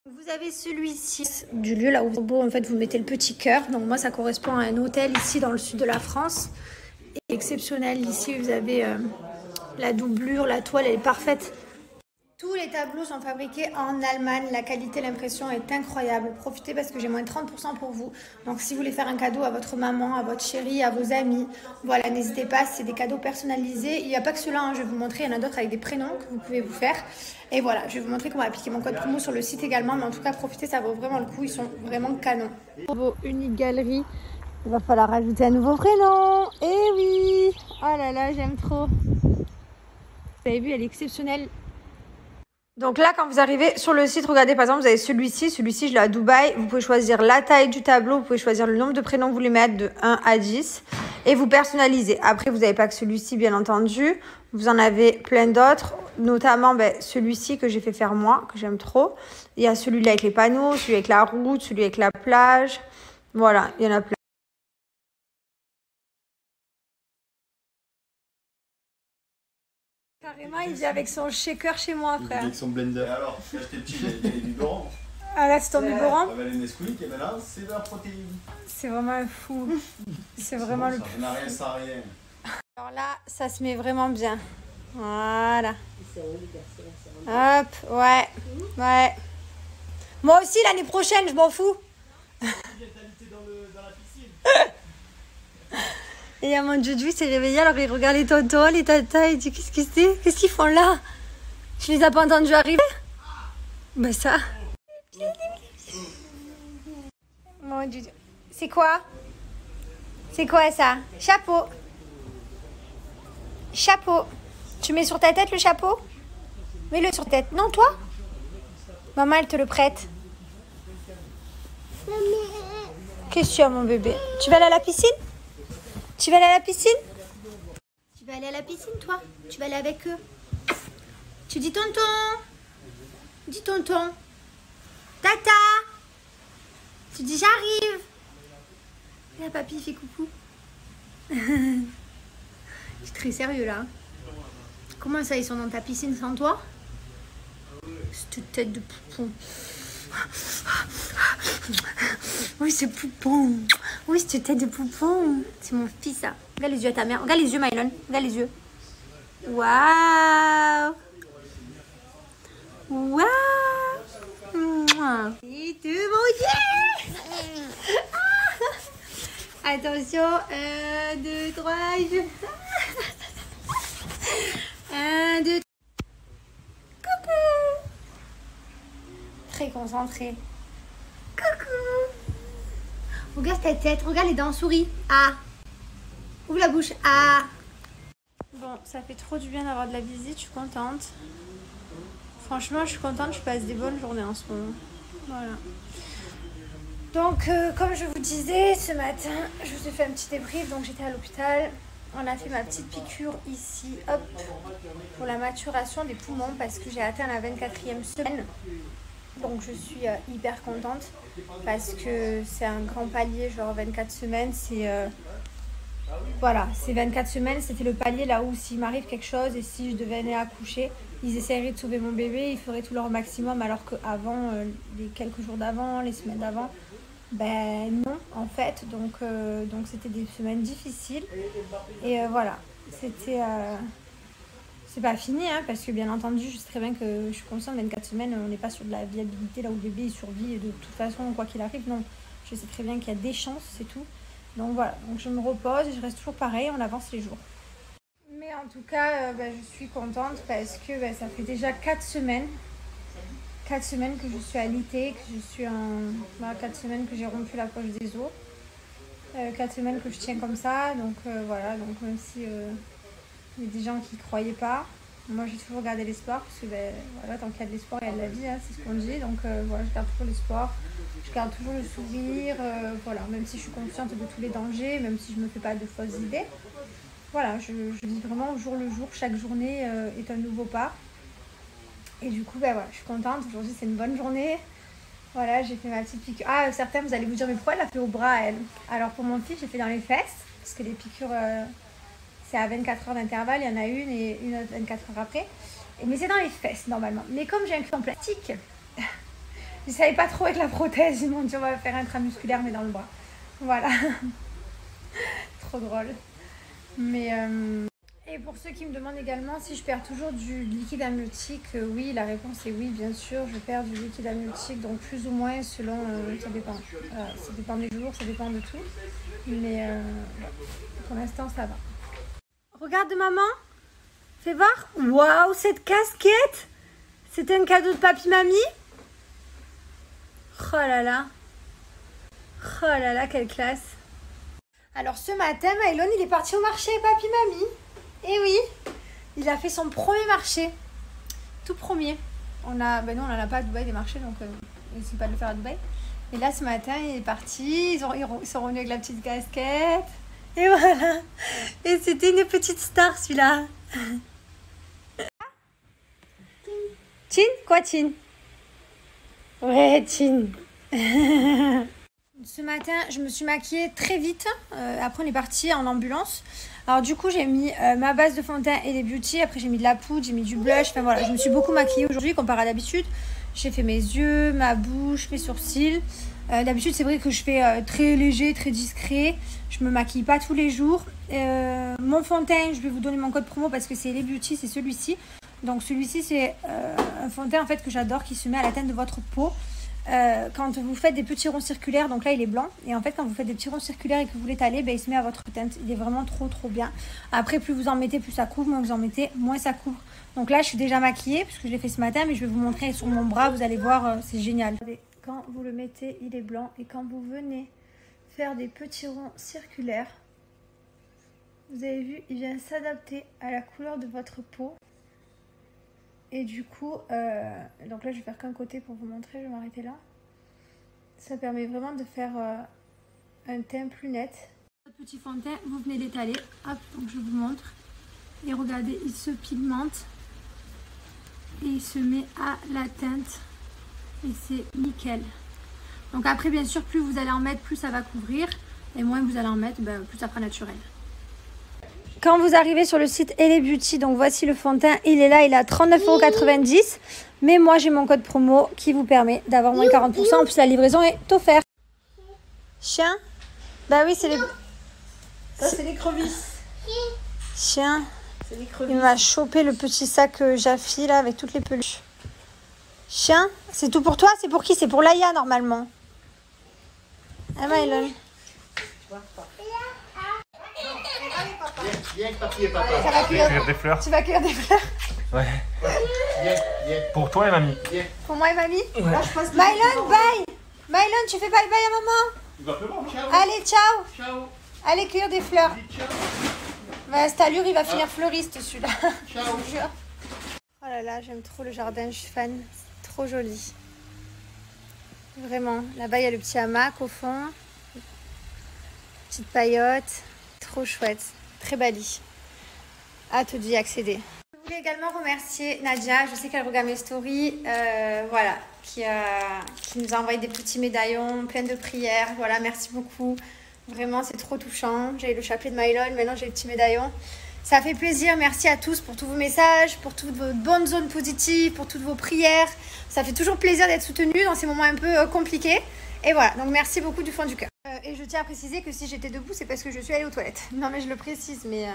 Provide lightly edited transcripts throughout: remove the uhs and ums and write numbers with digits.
Vous avez celui-ci du lieu là où en fait vous mettez le petit cœur. Donc moi ça correspond à un hôtel ici dans le sud de la France. Et exceptionnel ici vous avez la doublure, la toile elle est parfaite. Tous les tableaux sont fabriqués en Allemagne. La qualité, l'impression est incroyable. Profitez parce que j'ai moins de 30% pour vous. Donc si vous voulez faire un cadeau à votre maman, à votre chérie, à vos amis, voilà, n'hésitez pas. C'est des cadeaux personnalisés. Il n'y a pas que ceux-là, hein, je vais vous montrer. Il y en a d'autres avec des prénoms que vous pouvez vous faire. Et voilà, je vais vous montrer comment appliquer mon code promo sur le site également. Mais en tout cas, profitez, ça vaut vraiment le coup. Ils sont vraiment canons. Vos unique galerie. Il va falloir rajouter un nouveau prénom. Eh oui. Oh là là, j'aime trop. Vous avez vu, elle est exceptionnelle. Donc là, quand vous arrivez sur le site, regardez, par exemple, vous avez celui-ci. Celui-ci, je l'ai à Dubaï. Vous pouvez choisir la taille du tableau. Vous pouvez choisir le nombre de prénoms que vous voulez mettre de 1 à 10. Et vous personnalisez. Après, vous n'avez pas que celui-ci, bien entendu. Vous en avez plein d'autres. Notamment celui-ci que j'ai fait faire moi, que j'aime trop. Il y a celui-là avec les panneaux, celui avec la route, celui avec la plage. Voilà, il y en a plein. Carrément, il vient avec son shaker chez moi, frère. Avec son blender. Et alors, j'ai acheté le petit, j'ai des biberons. Ah là, c'est ton biberon. Avec les Nesquik et maintenant, c'est de la protéine. C'est vraiment un fou. C'est vraiment le plus. Ça n'a rien sans rien. Alors là, ça se met vraiment bien. Voilà. Hop, ouais. Ouais. Moi aussi, l'année prochaine, je m'en fous. Et à mon Juju s'est réveillé, alors il regarde les tontons, les tatas, il dit qu'est-ce que c'est? Qu'est-ce qu'ils font là? Tu les as pas entendus arriver? Ben ça. Mon Juju. C'est quoi? C'est quoi ça? Chapeau. Chapeau. Tu mets sur ta tête le chapeau? Mets-le sur ta tête. Non, toi? Maman, elle te le prête. Qu'est-ce que tu as, mon bébé? Tu vas aller à la piscine? Tu vas aller à la piscine? Tu vas aller à la piscine, toi? Tu vas aller avec eux? Tu dis tonton? Dis tonton. Tata? Tu dis j'arrive? Là, papy, il fait coucou. Je suis très sérieux, là. Comment ça, ils sont dans ta piscine sans toi? Cette tête de poupon. Oui, c'est poupon. Oui, cette tête de poupon. C'est mon fils, ça. Regarde les yeux à ta mère. Regarde les yeux, Mylon. Regarde les yeux. Waouh. Waouh. Et tout, mon Dieu. Attention. 1, 2, 3. 1, 2, 3. Coucou. Très concentré. Coucou. Regarde ta tête, regarde les dents, souris. Ah. Ouvre la bouche. Ah. Bon, ça fait trop du bien d'avoir de la visite, je suis contente. Franchement, je suis contente, je passe des bonnes journées en ce moment. Voilà. Donc, comme je vous disais, ce matin, je vous ai fait un petit débrief. Donc, j'étais à l'hôpital. On a fait ma petite piqûre ici, hop, pour la maturation des poumons parce que j'ai atteint la 24e semaine. Donc je suis hyper contente parce que c'est un grand palier, genre 24 semaines, c'est voilà, c'est 24 semaines, c'était le palier là où s'il m'arrive quelque chose et si je devais aller accoucher, ils essaieraient de sauver mon bébé, ils feraient tout leur maximum alors qu'avant, les quelques jours d'avant, les semaines d'avant, ben non en fait, donc c'était des semaines difficiles et voilà, c'était... C'est pas fini, hein, parce que bien entendu, je sais très bien que je suis consciente, 24 semaines, on n'est pas sur de la viabilité là où le bébé il survit de toute façon, quoi qu'il arrive. Non, je sais très bien qu'il y a des chances, c'est tout. Donc voilà, donc je me repose et je reste toujours pareil, on avance les jours. Mais en tout cas, je suis contente parce que ça fait déjà 4 semaines. 4 semaines que je suis alitée, que je suis en... 4 semaines que j'ai rompu la poche des os. 4 semaines que je tiens comme ça, donc voilà, donc même si... il y a des gens qui ne croyaient pas. Moi, j'ai toujours gardé l'espoir parce que voilà, tant qu'il y a de l'espoir, il y a de la vie, hein, c'est ce qu'on dit. Donc voilà, je garde toujours l'espoir, je garde toujours le sourire. Voilà, même si je suis consciente de tous les dangers, même si je ne me fais pas de fausses idées. Voilà, je vis vraiment au jour le jour. Chaque journée est un nouveau pas. Et du coup, voilà, je suis contente. Aujourd'hui, c'est une bonne journée. Voilà, j'ai fait ma petite piqûre. Ah, certains, vous allez vous dire, mais pourquoi elle l'a fait au bras, elle? Alors, pour mon fils, j'ai fait dans les fesses parce que les piqûres... c'est à 24 heures d'intervalle, il y en a une et une autre 24 heures après. Mais c'est dans les fesses normalement. Mais comme j'ai un cul en plastique, Ils ne savaient pas trop avec la prothèse. Ils m'ont dit on va faire intramusculaire mais dans le bras. Voilà. Trop drôle. Mais et pour ceux qui me demandent également si je perds toujours du liquide amniotique, oui, la réponse est oui, bien sûr. Je perds du liquide amniotique, donc plus ou moins selon, ça dépend. Ça dépend des jours, ça dépend de tout. Mais pour l'instant, ça va. Regarde maman. Fais voir. Waouh, cette casquette. C'était un cadeau de papy-mamie. Oh là là. Oh là là, quelle classe. Alors ce matin, Mylon, il est parti au marché avec papy-mamie. Et oui, il a fait son premier marché. Tout premier. Nous, on n'en a pas à Dubaï des marchés, donc il ne sait pas de le faire à Dubaï. Et là, ce matin, il est parti. Ils sont revenus avec la petite casquette. Et voilà. Et c'était une petite star, celui-là. Tin? Quoi, Tin? Ouais, Tin. Ce matin, je me suis maquillée très vite. Après, on est parti en ambulance. Alors, du coup, j'ai mis ma base de fond de teint et les beauty. Après, j'ai mis de la poudre, j'ai mis du blush. Enfin, voilà, je me suis beaucoup maquillée aujourd'hui comparé à d'habitude. J'ai fait mes yeux, ma bouche, mes sourcils. D'habitude, c'est vrai que je fais très léger, très discret. Je me maquille pas tous les jours. Mon fond de teint, je vais vous donner mon code promo parce que c'est les beauty, c'est celui-ci. Donc, celui-ci, c'est un fond de teint en fait, que j'adore qui se met à la teinte de votre peau. Quand vous faites des petits ronds circulaires, donc là il est blanc, et en fait quand vous faites des petits ronds circulaires et que vous l'étalez, il se met à votre teinte. Il est vraiment trop bien. Après, plus vous en mettez, plus ça couvre, moins vous en mettez, moins ça couvre. Donc là je suis déjà maquillée puisque je l'ai fait ce matin, mais je vais vous montrer sur mon bras, vous allez voir, c'est génial. Quand vous le mettez, il est blanc, et quand vous venez faire des petits ronds circulaires, vous avez vu, il vient s'adapter à la couleur de votre peau. Et du coup, donc là je vais faire qu'un côté pour vous montrer, je vais m'arrêter là. Ça permet vraiment de faire un teint plus net. Votre petit fond de teint, vous venez l'étaler, hop, donc je vous montre. Et regardez, il se pigmente et il se met à la teinte. Et c'est nickel. Donc après, bien sûr, plus vous allez en mettre, plus ça va couvrir. Et moins vous allez en mettre, plus ça sera naturel. Quand vous arrivez sur le site Elle Beauty, donc voici le fond de teint, il est là, il est à 39,90 €. Mais moi j'ai mon code promo qui vous permet d'avoir moins 40%. En plus la livraison est offerte. Chien? Bah oui, c'est les... Ça c'est l'écrevisse. Chien, C'est l'écrevisse. il m'a chopé le petit sac Jaffi là avec toutes les peluches. Chien, c'est tout pour toi? C'est pour qui? C'est pour Laïa normalement. Ah Mylon. Viens avec papier et papa. Ça va Cueillir des fleurs. Tu vas cueillir des fleurs? Ouais. Viens. Pour toi et mamie. Pour moi et mamie? Ouais. Là, je passe Mylon, bye! Mylon, tu fais bye bye à maman? Tu vas pleuvoir, ciao. Allez, ciao! Ciao. Allez cueillir des fleurs. Dis ciao. Bah, cette allure, il va finir fleuriste celui-là. Ciao. Je vous jure. Oh là là, j'aime trop le jardin, je suis fan. C'est trop joli. Vraiment. Là-bas, il y a le petit hamac au fond. Petite paillote. Trop chouette. Très belle. Hâte d'y accéder. Je voulais également remercier Nadia. Je sais qu'elle regarde mes stories. Voilà. Qui nous a envoyé des petits médaillons, plein de prières. Voilà, merci beaucoup. Vraiment, c'est trop touchant. J'ai le chapelet de Mylon, maintenant j'ai le petit médaillon. Ça fait plaisir. Merci à tous pour tous vos messages, pour toutes vos bonnes zones positives, pour toutes vos prières. Ça fait toujours plaisir d'être soutenu dans ces moments un peu compliqués. Et voilà, donc merci beaucoup du fond du cœur. Et je tiens à préciser que si j'étais debout, c'est parce que je suis allée aux toilettes. Non mais je le précise, mais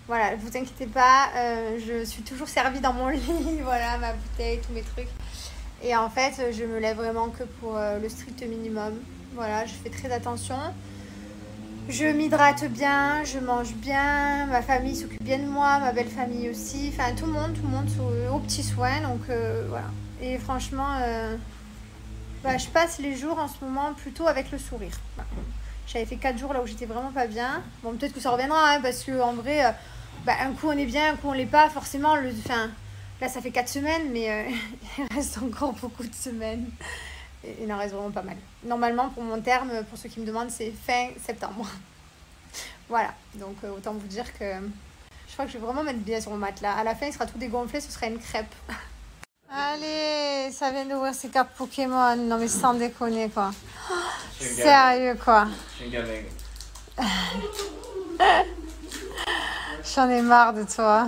voilà, ne vous inquiétez pas. Je suis toujours servie dans mon lit, voilà, ma bouteille, tous mes trucs. Et en fait, je me lève vraiment que pour le strict minimum. Voilà, je fais très attention. Je m'hydrate bien, je mange bien, ma famille s'occupe bien de moi, ma belle famille aussi. Enfin, tout le monde aux petits soins. Donc voilà. Et franchement, je passe les jours en ce moment plutôt avec le sourire. Voilà. J'avais fait 4 jours là où j'étais vraiment pas bien. Bon, peut-être que ça reviendra, hein, parce qu'en vrai, un coup on est bien, un coup on l'est pas. Forcément, là ça fait 4 semaines, mais il reste encore beaucoup de semaines. Il en reste vraiment pas mal. Normalement, pour mon terme, pour ceux qui me demandent, c'est fin septembre. Voilà, donc autant vous dire que je crois que je vais vraiment mettre bien sur mon matelas. À la fin, il sera tout dégonflé, ce sera une crêpe. Allez, ça vient d'ouvrir ses cartes Pokémon. Non mais sans déconner quoi. Sérieux quoi. J'en ai marre de toi.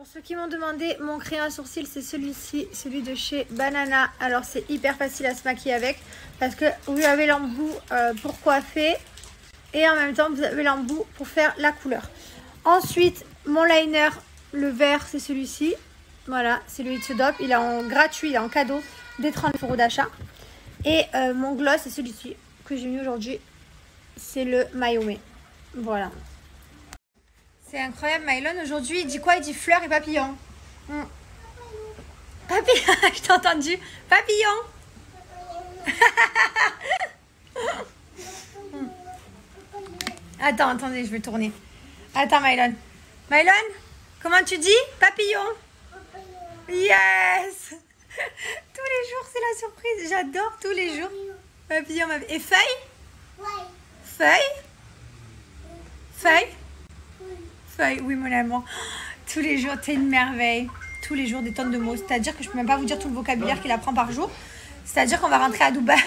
Pour ceux qui m'ont demandé, mon crayon à sourcils, c'est celui-ci, celui de chez Banana. Alors, c'est hyper facile à se maquiller avec parce que vous avez l'embout pour coiffer et en même temps, vous avez l'embout pour faire la couleur. Ensuite, mon liner, le vert, c'est celui-ci. Voilà, c'est le It's a Dop. Il est en gratuit, il est en cadeau des 30 € d'achat. Et mon gloss, c'est celui-ci que j'ai mis aujourd'hui. C'est le Mayomé. Voilà. C'est incroyable, Mylon. Aujourd'hui, il dit quoi? Il dit fleurs et papillons. Papillon, je t'ai entendu. Papillon. Attends, attendez, je vais tourner. Attends, Mylon. Mylon, comment tu dis? Papillon. Yes. Tous les jours, c'est la surprise. J'adore tous les jours. Papillon. Et feuille? Feuille? Feuille? Feuille, oui, mon amour. Tous les jours, t'es une merveille. Tous les jours, des tonnes de mots. C'est-à-dire que je peux même pas vous dire tout le vocabulaire qu'il apprend par jour. C'est-à-dire qu'on va rentrer à Dubaï.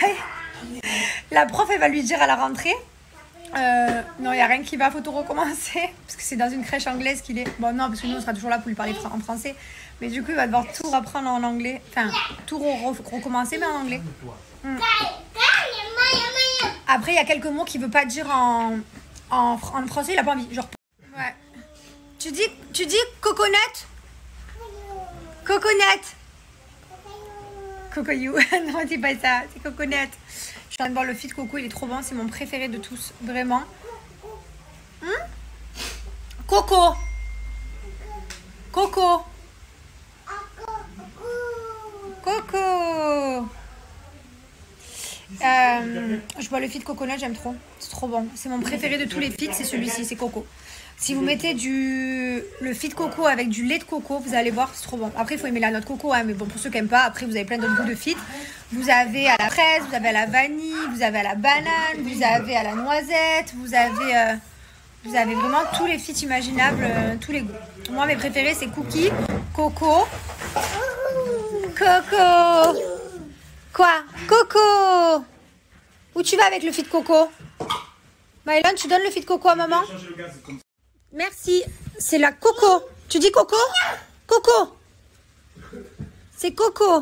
La prof, elle va lui dire à la rentrée. Non, il n'y a rien qui va, faut tout recommencer. Parce que c'est dans une crèche anglaise qu'il est. Bon, non, parce que nous, on sera toujours là pour lui parler en français. Mais du coup, il va devoir tout reprendre en anglais. Enfin, tout recommencer, mais en anglais. Après, il y a quelques mots qu'il ne veut pas dire en français. Il n'a pas envie. Genre, ouais. Tu dis coconut? Coconut. Cocoyou. Non, c'est pas ça. C'est coconut. Je suis en train de boire le Fit Coco. Il est trop bon. C'est mon préféré de tous. Vraiment. Coco. Coco. Coco. Je bois le Fit Coconut. J'aime trop. C'est trop bon. C'est mon préféré de tous les Fit. C'est celui-ci. C'est Coco. Si vous mettez le Fit Coco avec du lait de coco, vous allez voir, c'est trop bon. Après, il faut aimer la noix de coco, hein, mais bon, pour ceux qui n'aiment pas, après, vous avez plein d'autres goûts de Fit. Vous avez à la fraise, vous avez à la vanille, vous avez à la banane, vous avez à la noisette, vous avez vraiment tous les Fit imaginables, tous les goûts. Moi, mes préférés, c'est cookie, coco, coco. Quoi? Coco. Où tu vas avec le Fit Coco? Mylon, tu donnes le Fit Coco à maman? Merci, c'est la Coco. Tu dis Coco? Coco. C'est Coco.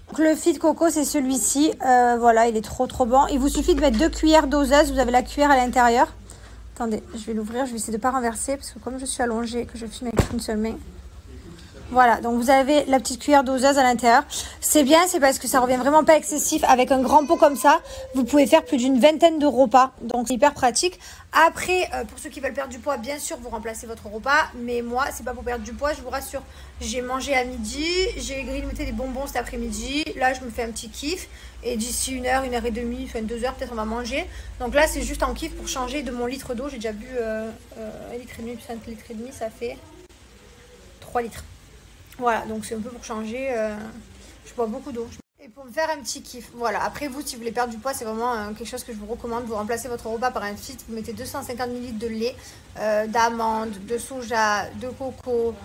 Donc le Fit Coco, c'est celui-ci. Voilà, il est trop bon. Il vous suffit de mettre 2 cuillères doseuses. Vous avez la cuillère à l'intérieur. Attendez, je vais l'ouvrir. Je vais essayer de ne pas renverser parce que comme je suis allongée et que je filme avec une seule main. Voilà, donc vous avez la petite cuillère doseuse à l'intérieur. C'est bien, c'est parce que ça revient vraiment pas excessif. Avec un grand pot comme ça, vous pouvez faire plus d'une vingtaine de repas. Donc c'est hyper pratique. Après, pour ceux qui veulent perdre du poids, bien sûr, vous remplacez votre repas. Mais moi, c'est pas pour perdre du poids, je vous rassure. J'ai mangé à midi, j'ai grignoté des bonbons cet après-midi. Là, je me fais un petit kiff. Et d'ici 1 heure, 1 heure et demie, enfin 2 heures, peut-être on va manger. Donc là, c'est juste en kiff pour changer de mon litre d'eau. J'ai déjà bu 1,5 litre, puis 5 litres et demi, ça fait 3 litres. Voilà, donc c'est un peu pour changer. Je bois beaucoup d'eau. Et pour me faire un petit kiff. Voilà, après vous, si vous voulez perdre du poids, c'est vraiment quelque chose que je vous recommande. Vous remplacez votre repas par un Fit. Vous mettez 250 ml de lait, d'amandes, de soja, de coco,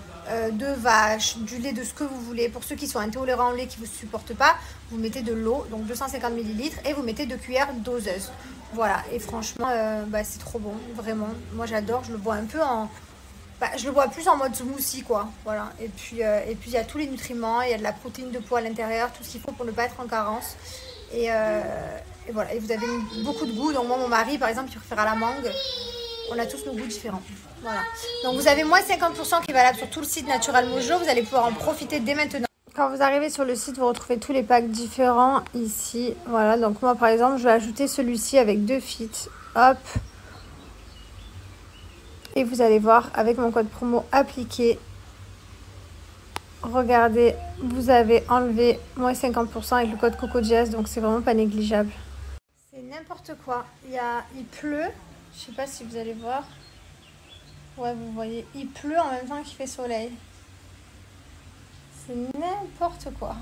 de vache, du lait de ce que vous voulez. Pour ceux qui sont intolérants au lait, qui ne vous supportent pas, vous mettez de l'eau, donc 250 ml, et vous mettez 2 cuillères doseuses. Voilà, et franchement, c'est trop bon, vraiment. Moi, j'adore, je le bois un peu en... je le bois plus en mode smoothie, quoi. Voilà. Et puis il y a tous les nutriments, il y a de la protéine de poids à l'intérieur, tout ce qu'il faut pour ne pas être en carence. Et voilà. Et vous avez beaucoup de goûts. Donc moi, mon mari, par exemple, il préfère à la mangue. On a tous nos goûts différents. Voilà. Donc vous avez moins 50% qui est valable sur tout le site Natural Mojo. Vous allez pouvoir en profiter dès maintenant. Quand vous arrivez sur le site, vous retrouvez tous les packs différents ici. Voilà. Donc moi, par exemple, je vais ajouter celui-ci avec 2 Fit. Hop. Et vous allez voir, avec mon code promo appliqué, regardez, vous avez enlevé moins 50% avec le code CocoJazz, donc c'est vraiment pas négligeable. C'est n'importe quoi. Il pleut, je sais pas si vous allez voir. Ouais, vous voyez, il pleut en même temps qu'il fait soleil. C'est n'importe quoi.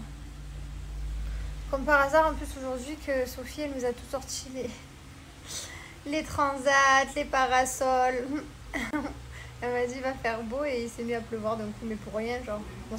Comme par hasard, en plus aujourd'hui, que Sophie, elle nous a tout sorti les transats, les parasols. Elle m'a dit, il va faire beau, et il s'est mis à pleuvoir d'un coup, mais pour rien, genre. Bon,